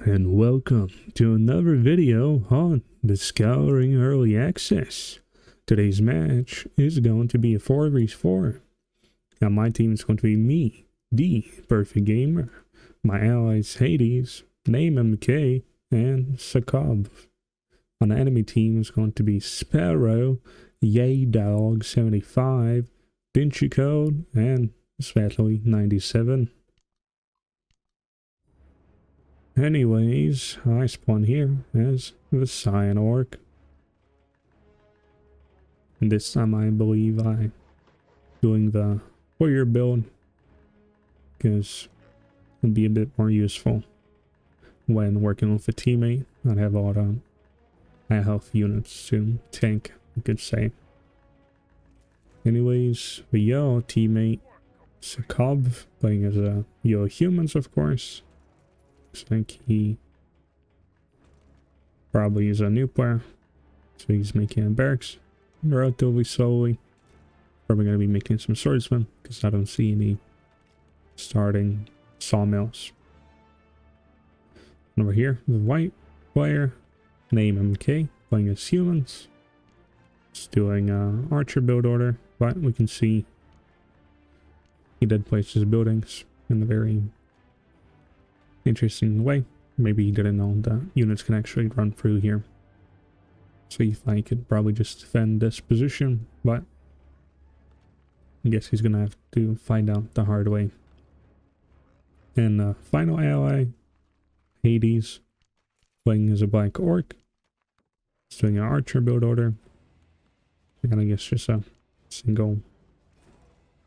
and welcome to another video on the Scouring Early Access. Today's match is going to be a 4v4. Now my team is going to be me, the Perfect Gamer, my allies Hades, Name MK, and Sakab. On the enemy team is going to be Sparrow, Yay Dog 75, Vinci Code, and Svetley 97. Anyways, I spawn here as the Cyan Orc. And this time I believe I'm doing the warrior build because it'd be a bit more useful when working with a teammate. I'd have a lot of high health units to tank, you could say. Anyways, the yellow teammate, Sakab, playing as a yellow humans, of course. Looks like he probably is a new player, so he's making a barracks relatively slowly. Probably going to be making some swordsmen because I don't see any starting sawmills. And over here, the white player, Name MK, playing as humans. It's doing archer build order, but we can see he did place his buildings in a very interesting way. Maybe he didn't know the units can actually run through here. So he thought he could probably just defend this position, but I guess he's gonna have to find out the hard way. And the final ally, Hades, playing as a black orc. He's doing an archer build order. And I guess just a single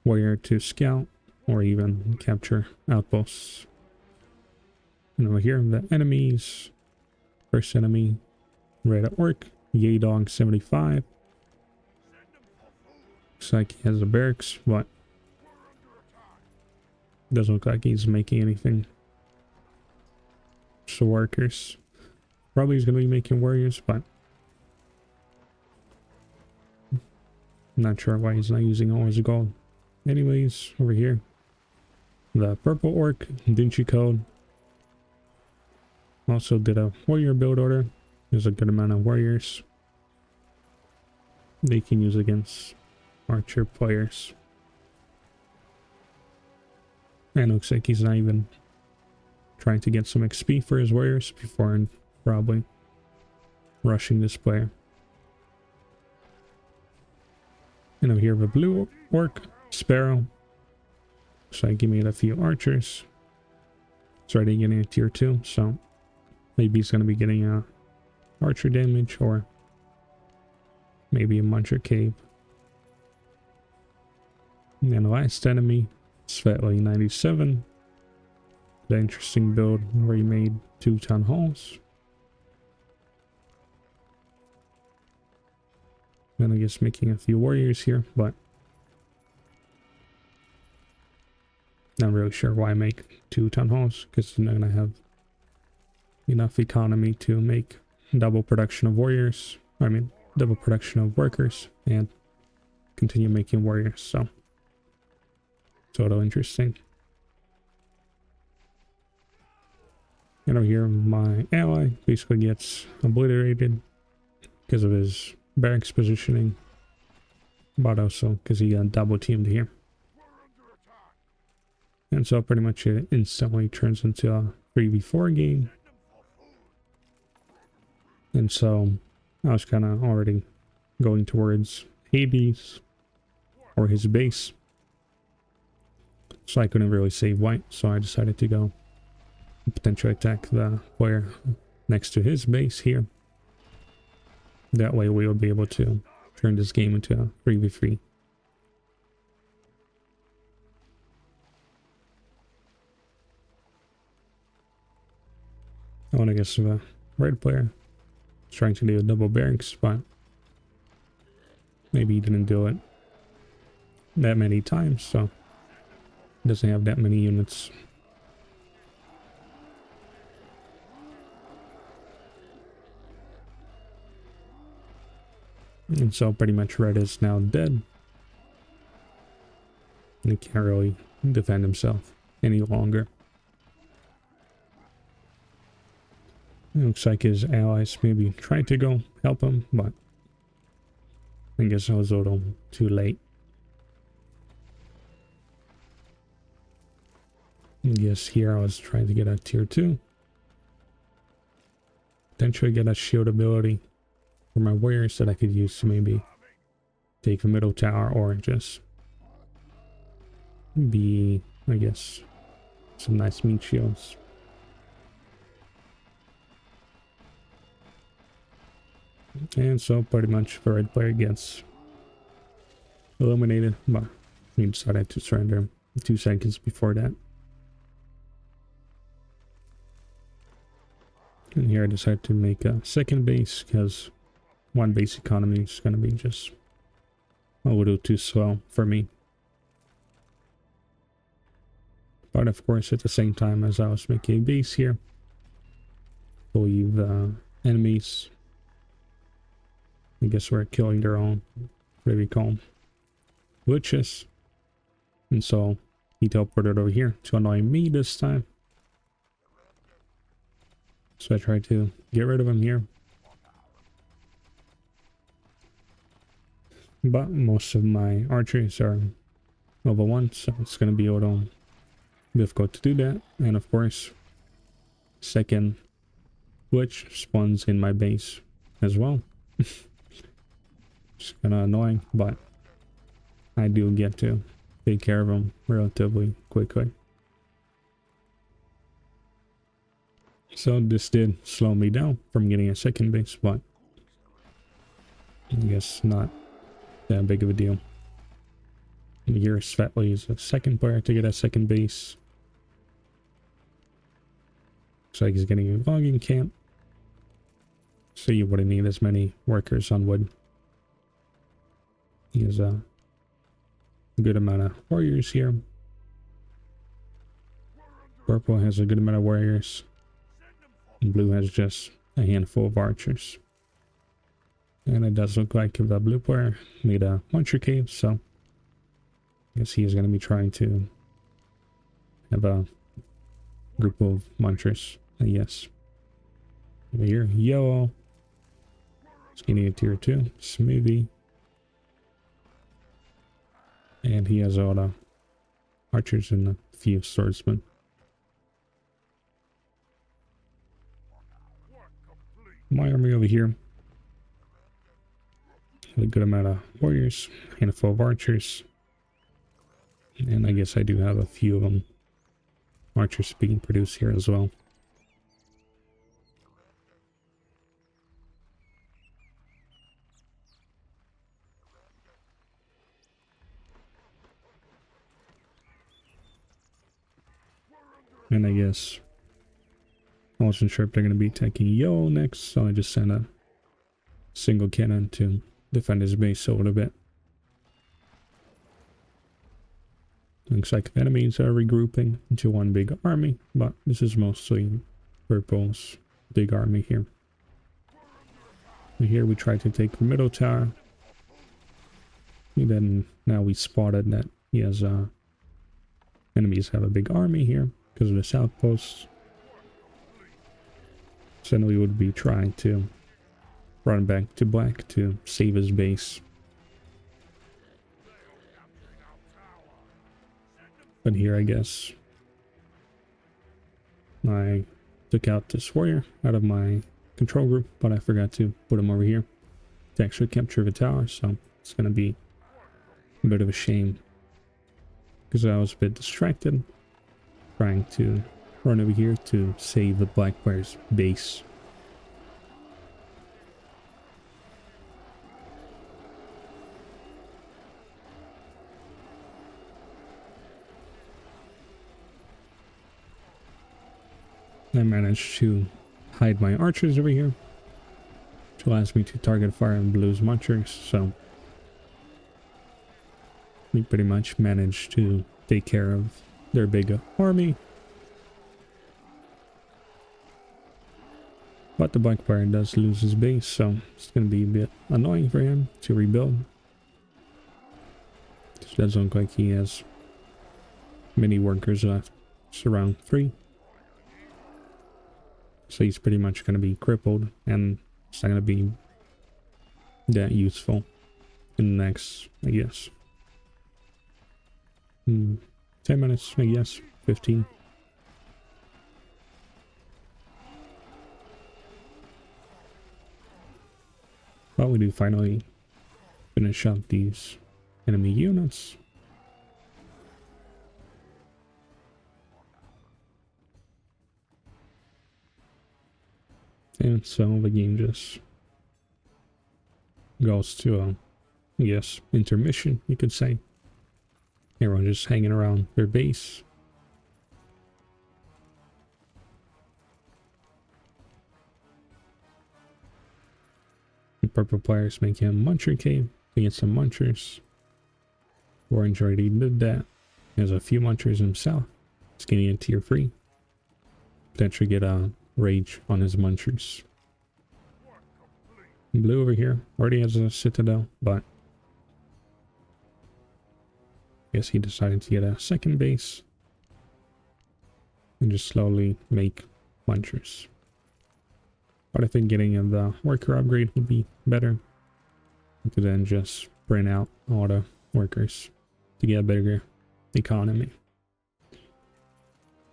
warrior to scout or even capture outposts. And over here, the enemies. First enemy, red orc, Yay Dog 75. Looks like he has a barracks, but doesn't look like he's making anything. So workers. Probably he's going to be making warriors, but I'm not sure why he's not using all his gold. Anyways, over here, the purple orc, Vinci Code. Also did a warrior build order. There's a good amount of warriors they can use against archer players. And looks like he's not even trying to get some XP for his warriors before probably rushing this player. And over here the blue orc, Sparrow. So I give me a few archers. It's already getting a tier 2, so maybe he's going to be getting archer damage or maybe a muncher cave. And then the last enemy, Svetley 97. The interesting build where he made 2 town halls. And I guess making a few warriors here, but not really sure why I make 2 town halls because I'm not going to have enough economy to make double production of warriors. I mean, double production of workers and continue making warriors. So, total interesting. And over here, my ally basically gets obliterated because of his barracks positioning, but also because he got double teamed here. And so pretty much it instantly turns into a 3v4 game. And so I was kind of already going towards Hades or his base. So I couldn't really save white. So I decided to go potentially attack the player next to his base here. That way we will be able to turn this game into a 3v3. I want to guess the red player trying to do a double barracks, but maybe he didn't do it that many times, so he doesn't have that many units. And so pretty much red is now dead. And he can't really defend himself any longer. Looks like his allies maybe tried to go help him, but I guess I was a little too late. I guess here I was trying to get a tier 2. Potentially get a shield ability for my warriors that I could use to maybe take the middle tower or just be, I guess, some nice meat shields. And so pretty much the red player gets eliminated, but he decided to surrender 2 seconds before that. And here I decided to make a second base because one base economy is going to be just a little too slow for me. But of course, at the same time as I was making a base here, I believe enemies, I guess, were killing their own, whatever you call them, glitches. And so he teleported over here to annoy me this time. So I tried to get rid of him here. But most of my archers are level 1, so it's going to be a little difficult to do that. And of course, second glitch spawns in my base as well. It's kind of annoying, but I do get to take care of them relatively quickly. So this did slow me down from getting a second base, but I guess not that big of a deal. And here Svetley is a second player to get a second base. Looks like he's getting a logging camp. So you wouldn't need as many workers on wood. He has a good amount of warriors here. Purple has a good amount of warriors. And blue has just a handful of archers. And it does look like the blue player made a muncher cave, so I guess he is going to be trying to have a group of munchers, I guess. Over here, yellow. It's getting a tier 2, smoothie. And he has all the archers and a few swordsmen. My army over here, a good amount of warriors, handful of archers, and I guess I do have a few of them archers being produced here as well. And I guess I wasn't sure if they're going to be taking Yo next, so I just sent a single cannon to defend his base a little bit. Looks like enemies are regrouping into one big army, but this is mostly Purple's big army here. And here we try to take the middle tower. And then now we spotted that he has enemies have a big army here because of the outposts. So then we would be trying to run back to black to save his base. But here I guess I took out this warrior out of my control group, but I forgot to put him over here to actually capture the tower, so it's going to be a bit of a shame because I was a bit distracted trying to run over here to save the black player's base. I managed to hide my archers over here, which allows me to target fire and blue's munchers, so we pretty much managed to take care of their big army. But the black player does lose his base, so it's going to be a bit annoying for him to rebuild. It doesn't look like he has many workers left. It's around 3. So he's pretty much going to be crippled, and it's not going to be that useful in the next, I guess, 10 minutes, I guess, 15. But we do finally finish up these enemy units. And so the game just goes to a, yes, intermission, you could say. Everyone just hanging around their base. The purple players making a muncher cave against some munchers. Orange already did that. He has a few munchers himself. He's getting a tier 3. Potentially get a rage on his munchers. Blue over here already has a citadel, but I guess he decided to get a second base and just slowly make munchers. But I think getting the worker upgrade would be better. You could then just print out all the workers to get a bigger economy.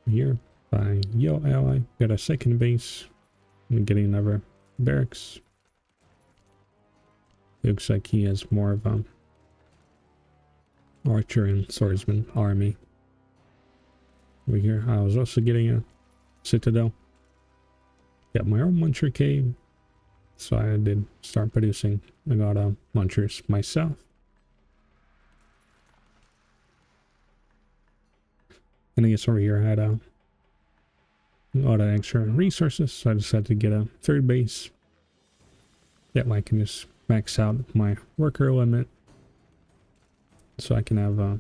Here by Yo Ally, got a second base and getting another barracks. Looks like he has more of a archer and swordsman army. Over here, I was also getting a citadel. Got my own muncher cave, so I did start producing. I got munchers myself. And I guess over here I had a lot of extra resources, so I decided to get a third base. That way I can just max out my worker limit, so I can have a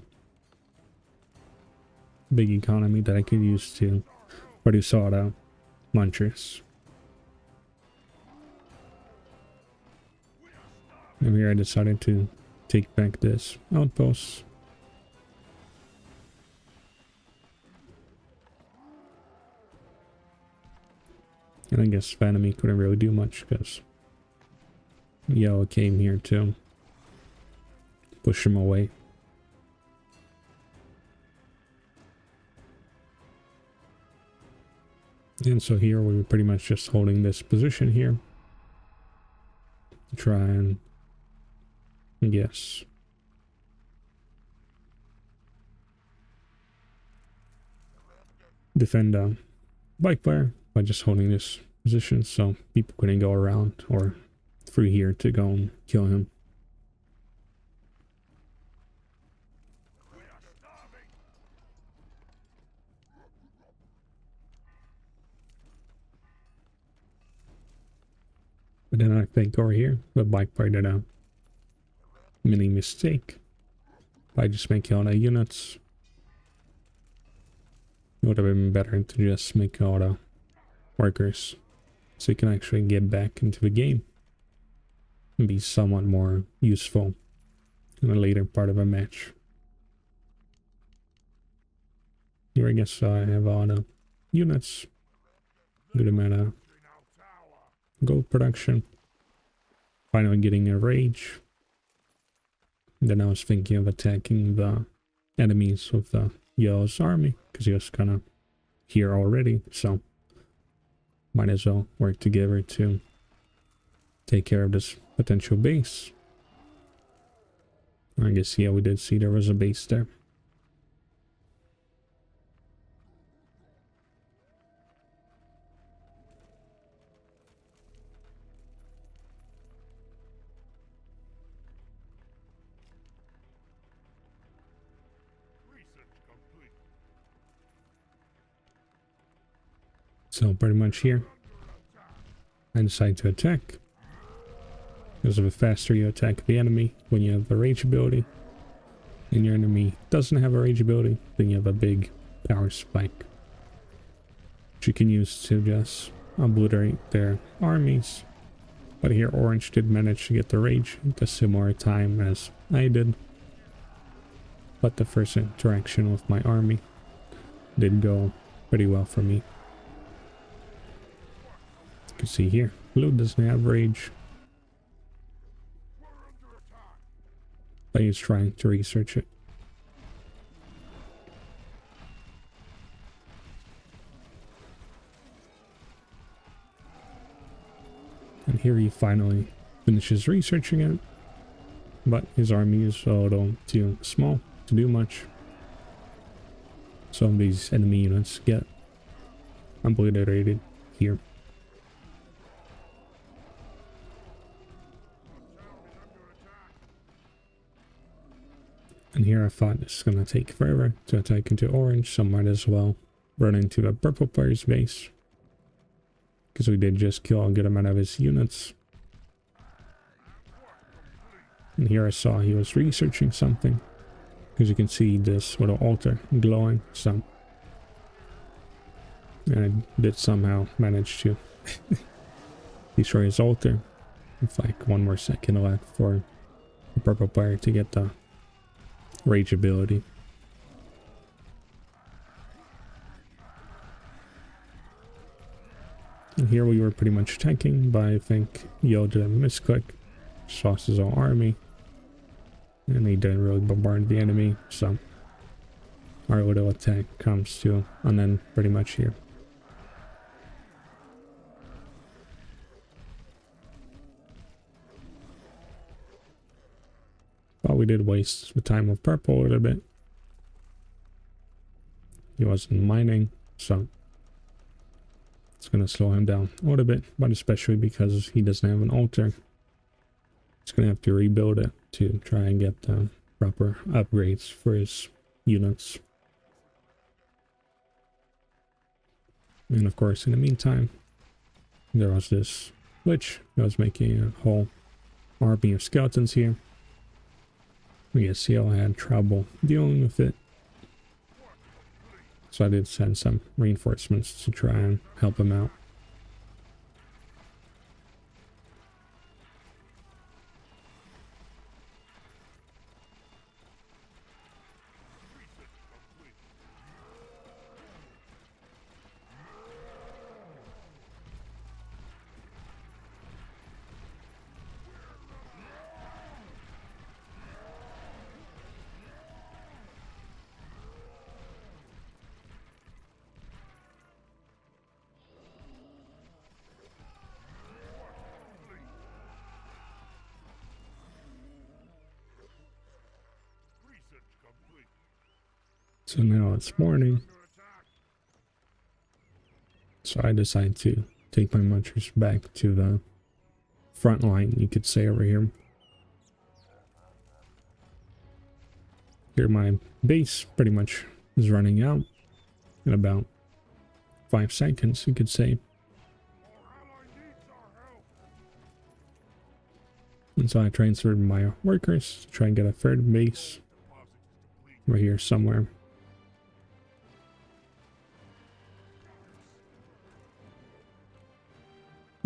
big economy that I can use to produce all the munchers. And here I decided to take back this outpost. And I guess the enemy couldn't really do much because Yellow came here to push him away. And so here we were pretty much just holding this position here to try and, I guess, defend a bike player by just holding this position so people couldn't go around or through here to go and kill him. But then I think over here, the bike player did a mini mistake by just making all the units. It would have been better to just make all the workers so you can actually get back into the game and be somewhat more useful in a later part of a match. Here I guess I have all the units, good amount of gold production, finally getting a rage. And then I was thinking of attacking the enemies with the Yellow's army because he was kind of here already, so might as well work together to take care of this potential base. I guess, yeah, we did see there was a base there. So pretty much here, I decide to attack. Because the faster you attack the enemy when you have the rage ability, and your enemy doesn't have a rage ability, then you have a big power spike, which you can use to just obliterate their armies. But here Orange did manage to get the rage at a similar time as I did. But the first interaction with my army did go pretty well for me. can see here, blue doesn't have rage. But he's trying to research it. And here he finally finishes researching it. But his army is a little too small to do much. Some of these enemy units get obliterated here. And here I thought this is going to take forever to attack into orange, so might as well run into a purple player's base. Because we did just kill a good amount of his units. And here I saw he was researching something. Because you can see this little altar glowing, so... And I did somehow manage to destroy his altar. With like one more second left for the purple player to get the rage ability. And here we were pretty much tanking, but I think Yo did a misclick. Lost his own army. And he didn't really bombard the enemy, so our little attack comes to an end pretty much here. But we did waste the time of purple a little bit. He wasn't mining, so it's gonna slow him down a little bit, but especially because he doesn't have an altar. He's gonna have to rebuild it to try and get the proper upgrades for his units. And of course, in the meantime, there was this glitch that was making a whole army of skeletons here. We guess CL had trouble dealing with it. So I did send some reinforcements to try and help him out. So now it's morning. So I decide to take my munchers back to the front line, you could say, over here. Here my base pretty much is running out in about 5 seconds, you could say. And so I transferred my workers to try and get a third base over here somewhere.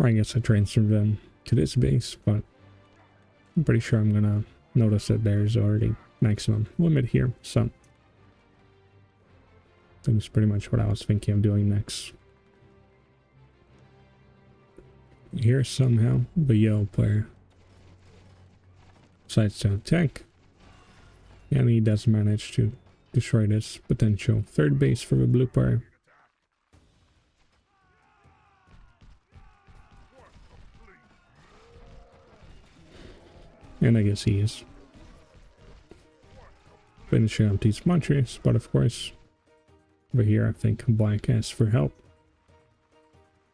Or I guess I transferred them to this base, but I'm pretty sure I'm gonna notice that there's already maximum limit here, so that's pretty much what I was thinking of doing next. Here somehow the yellow player decides to attack, and he does manage to destroy this potential third base for the blue player. And I guess he is finishing up these munchers, but of course, over here I think Black asked for help.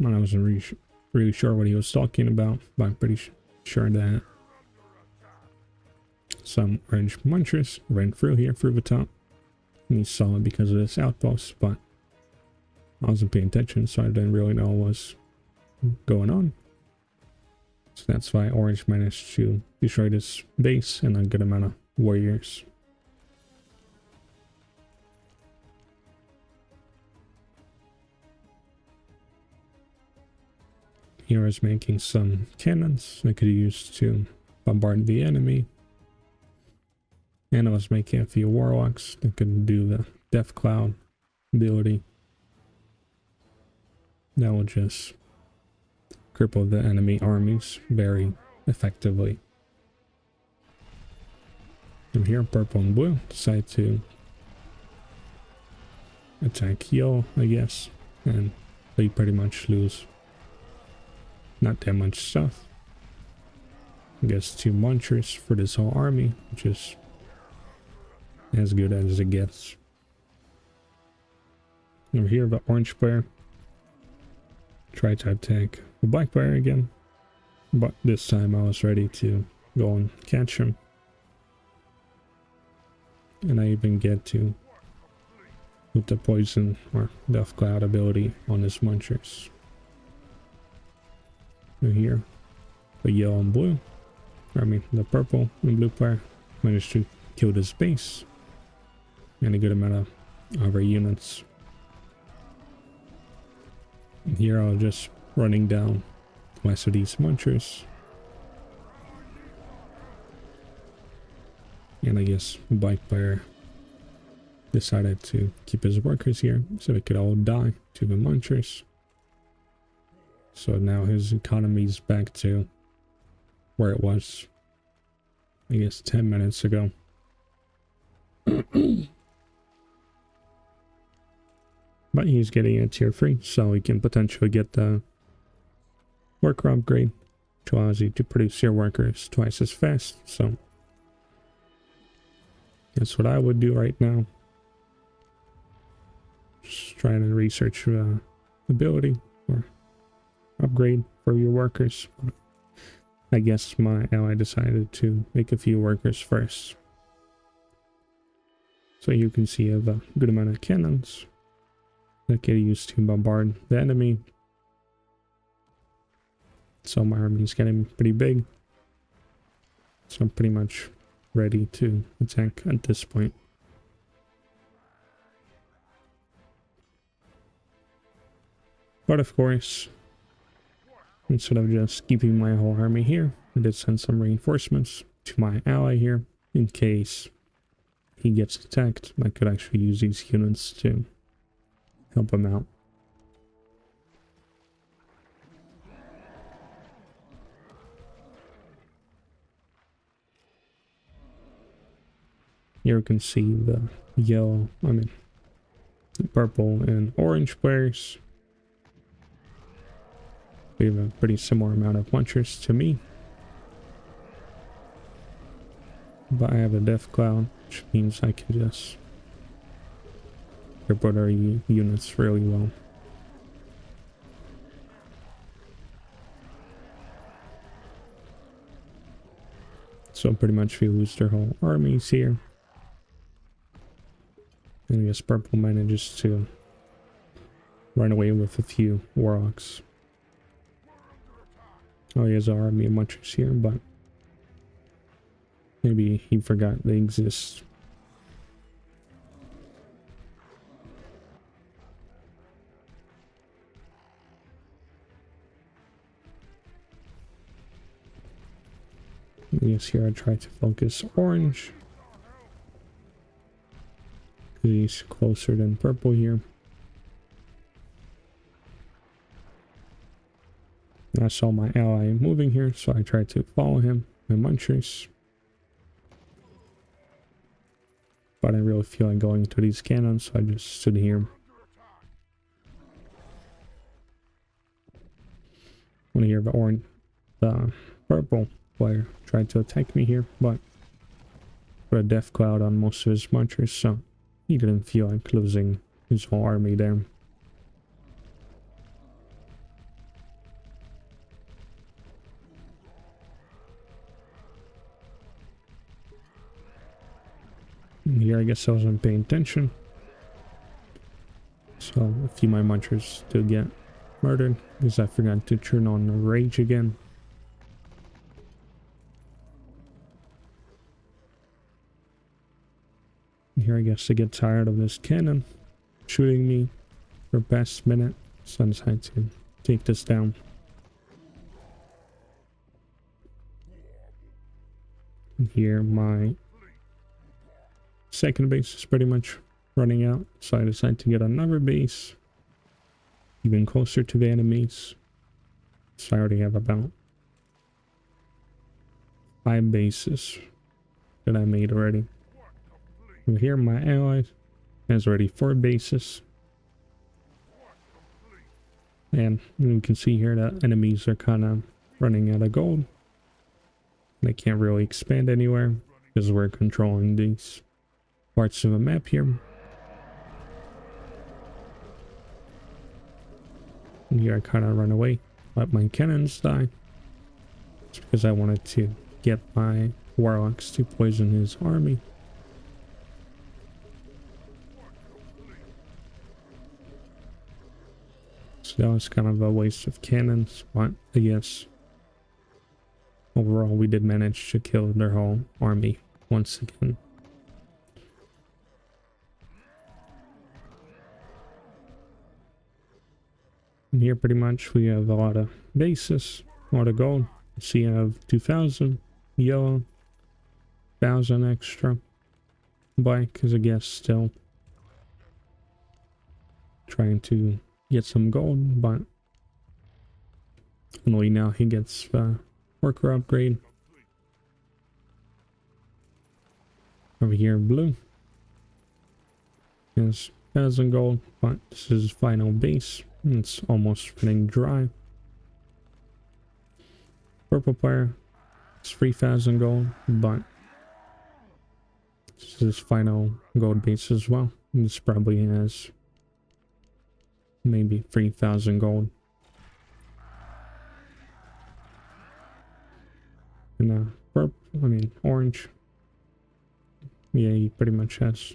I wasn't really sure what he was talking about, but I'm pretty sure that some orange munchers ran through here, through the top. And he saw it because of this outpost, but I wasn't paying attention, so I didn't really know what was going on. So that's why orange managed to destroy this base and a good amount of warriors. Here is making some cannons that could be used to bombard the enemy. And I was making a few warlocks that could do the Death Cloud ability. That will just cripple the enemy armies very effectively. And here, purple and blue decide to attack yellow, I guess, and they pretty much lose not that much stuff. I guess 2 munchers for this whole army, which is as good as it gets. Over here, the orange player tried to attack the black player again, but this time I was ready to go and catch him. And I even get to put the poison or death cloud ability on his munchers. And here, the yellow and blue, the purple and blue player managed to kill this base and a good amount of our units. And here I was just running down the rest of these munchers. And I guess the black player decided to keep his workers here so they could all die to the munchers. So now his economy is back to where it was, I guess, 10 minutes ago. But he's getting a tier 3, so he can potentially get the worker upgrade, which allows you to produce your workers twice as fast. So that's what I would do right now. Just trying to research ability or upgrade for your workers. I guess my ally decided to make a few workers first. So you can see I have a good amount of cannons that get used to bombard the enemy. So my army is getting pretty big. So I'm pretty much ready to attack at this point. But of course, instead of just keeping my whole army here, I did send some reinforcements to my ally here in case he gets attacked. I could actually use these units to help him out. Here you can see the yellow, the purple and orange players. We have a pretty similar amount of munchers to me. But I have a death cloud, which means I can just report our units really well. So pretty much we lose their whole armies here. And I guess purple manages to run away with a few warlocks. Oh, he has an army of munchers here, but maybe he forgot they exist. Yes, here I try to focus orange, because he's closer than purple here. I saw my ally moving here, so I tried to follow him, my munchers. But I really feel like going to these cannons, so I just stood here. When I hear the purple player tried to attack me here, but put a death cloud on most of his munchers, so he didn't feel like losing his whole army there. And here I guess I wasn't paying attention, so a few of my munchers did get murdered because I forgot to turn on the rage again. Here I guess I get tired of this cannon shooting me for the past minute, so I decided to take this down. And here my second base is pretty much running out, so I decided to get another base even closer to the enemies. So I already have about 5 bases that I made already. Over here, my ally has already 4 bases. And you can see here that enemies are kind of running out of gold. They can't really expand anywhere because we're controlling these parts of the map here. And here I kind of run away, let my cannons die. It's because I wanted to get my warlocks to poison his army. So that was kind of a waste of cannons, but I guess overall we did manage to kill their whole army once again. And here pretty much we have a lot of bases, a lot of gold. So you have 2,000 yellow, 1,000 extra black, because I guess still trying to get some gold, but only now he gets worker upgrade. Over here blue is 1,000 gold, but this is final base. It's almost running dry. Purple player, it's 3,000 gold, but this is final gold base as well. This probably has maybe 3,000 gold. And purple, I mean orange. Yeah, he pretty much has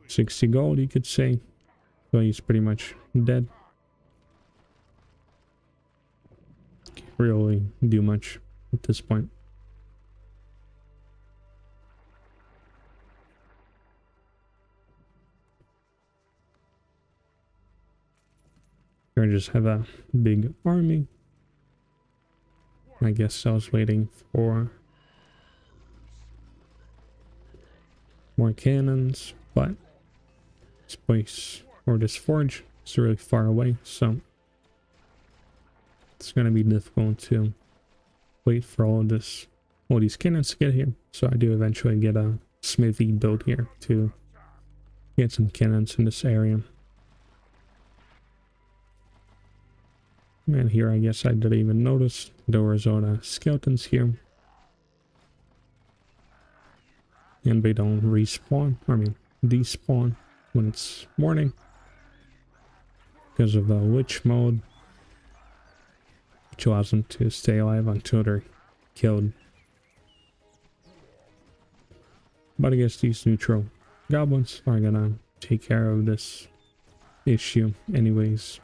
60 gold, you could say. So he's pretty much dead. Can't really do much at this point. I just have a big army. I guess I was waiting for more cannons, but this place or this forge is really far away, so it's gonna be difficult to wait for all these cannons to get here. So I do eventually get a smithy built here to get some cannons in this area. And here I guess I didn't even notice there was all the skeletons here. And they don't respawn, I mean despawn when it's morning. Because of the witch mode, which allows them to stay alive until they're killed. But I guess these neutral goblins are gonna take care of this issue anyways.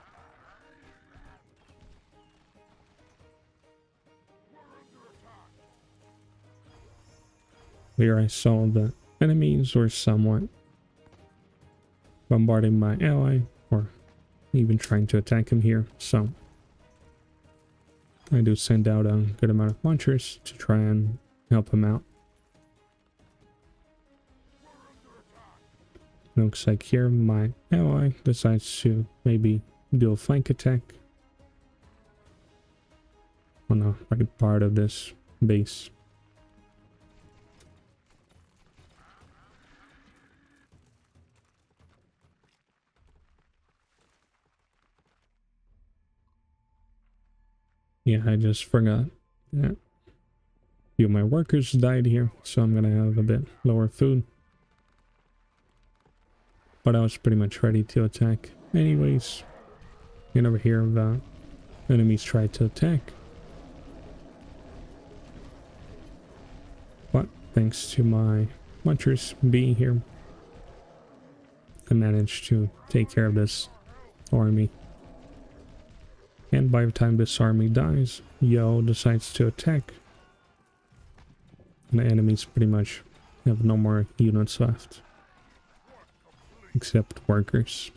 Here I saw the enemies were somewhat bombarding my ally, or even trying to attack him here, so I do send out a good amount of launchers to try and help him out. Looks like here my ally decides to maybe do a flank attack on the right part of this base. Yeah, I just forgot that a few of my workers died here, so I'm gonna have a bit lower food. But I was pretty much ready to attack anyways. And over here the enemies tried to attack. But thanks to my launchers being here, I managed to take care of this army. And by the time this army dies, Yo decides to attack. And the enemies pretty much have no more units left. Except workers.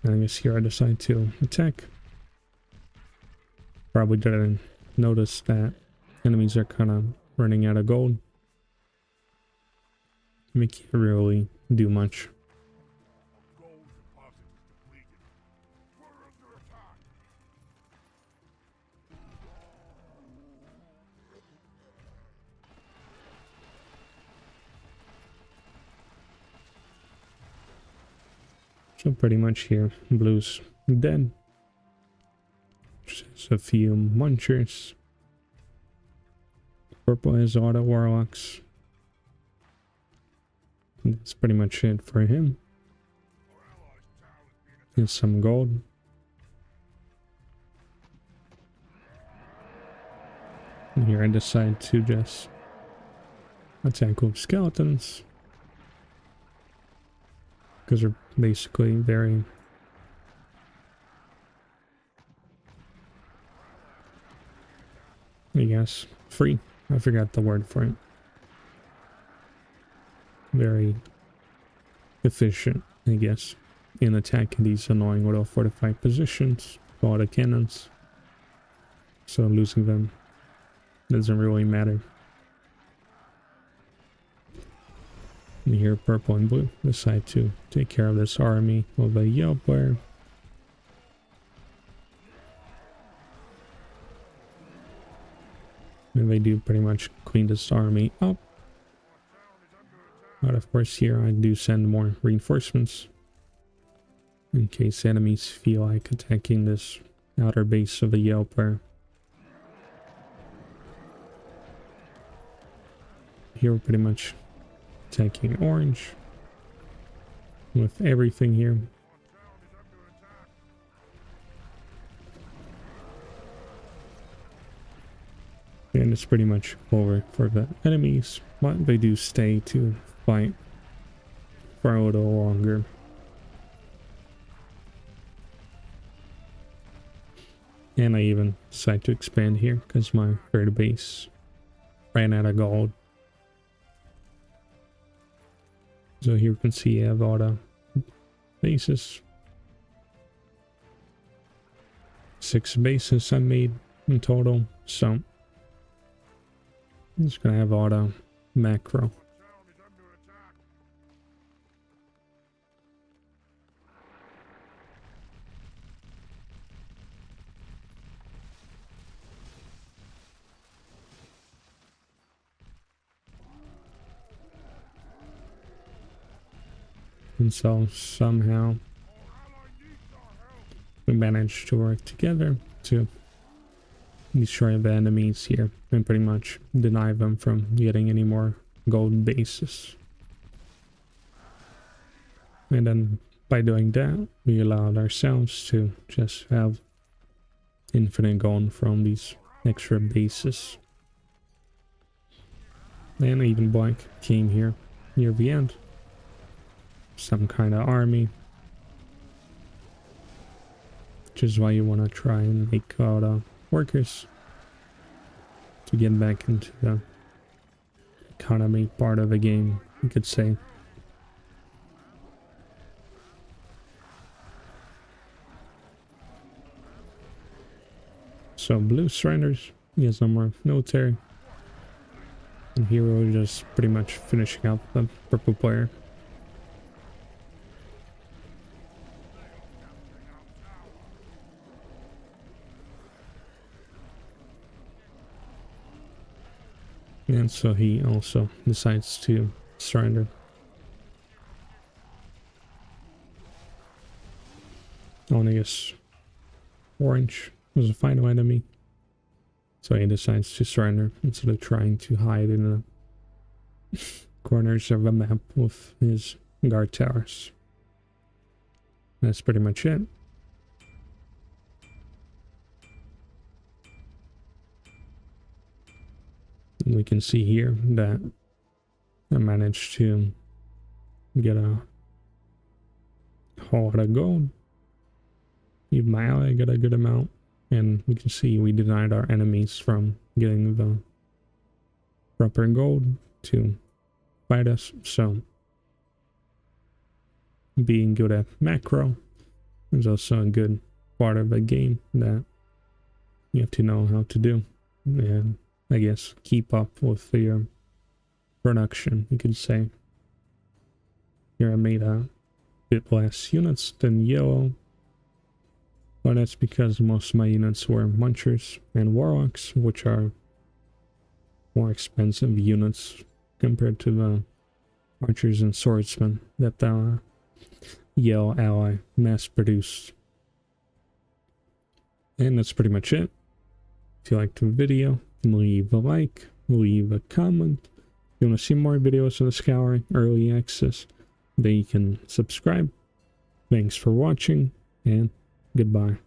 And I guess here I decide to attack. Probably didn't notice that enemies are kind of running out of gold. We can't really do much. So pretty much here, blue's dead. Just a few munchers. Purple has auto warlocks. That's pretty much it for him. Here's some gold. And here I decide to just attack with skeletons. Because they're basically very... I guess, free. I forgot the word for it. Very efficient, I guess, in attacking these annoying little fortified positions, all the cannons. So losing them doesn't really matter. And here purple and blue decide to take care of this army of a yellow player. And they do pretty much clean this army up. But of course here I do send more reinforcements in case enemies feel like attacking this outer base of the yellow player. Here we're pretty much attacking orange with everything here. And it's pretty much over for the enemies, but they do stay to fight for a little longer. And I even decide to expand here because my third base ran out of gold. So here you can see I have all the bases. 6 bases I made in total, so I'm just gonna have all the macro. And so somehow we managed to work together to destroy the enemies here and pretty much deny them from getting any more gold bases. And then by doing that, we allowed ourselves to just have infinite gold from these extra bases. And even black came here near the end. Some kind of army. Which is why you want to try and make all the workers to get back into the economy part of the game, you could say. So blue surrenders. He has no more military. And here we're just pretty much finishing out the purple player. And so he also decides to surrender. Oh, and I guess orange was the final enemy. So he decides to surrender instead of trying to hide in the corners of the map with his guard towers. That's pretty much it. We can see here that I managed to get a whole lot of gold. Even my ally got a good amount. And we can see we denied our enemies from getting the proper gold to fight us. So being good at macro is also a good part of the game that you have to know how to do. And I guess keep up with your production, you could say. Here I made a bit less units than yellow, but that's because most of my units were munchers and warlocks, which are more expensive units compared to the archers and swordsmen that the yellow ally mass produced. And that's pretty much it. If you liked the video, leave a like, leave a comment. If you want to see more videos of the Scouring Early Access, then you can subscribe. Thanks for watching, and goodbye.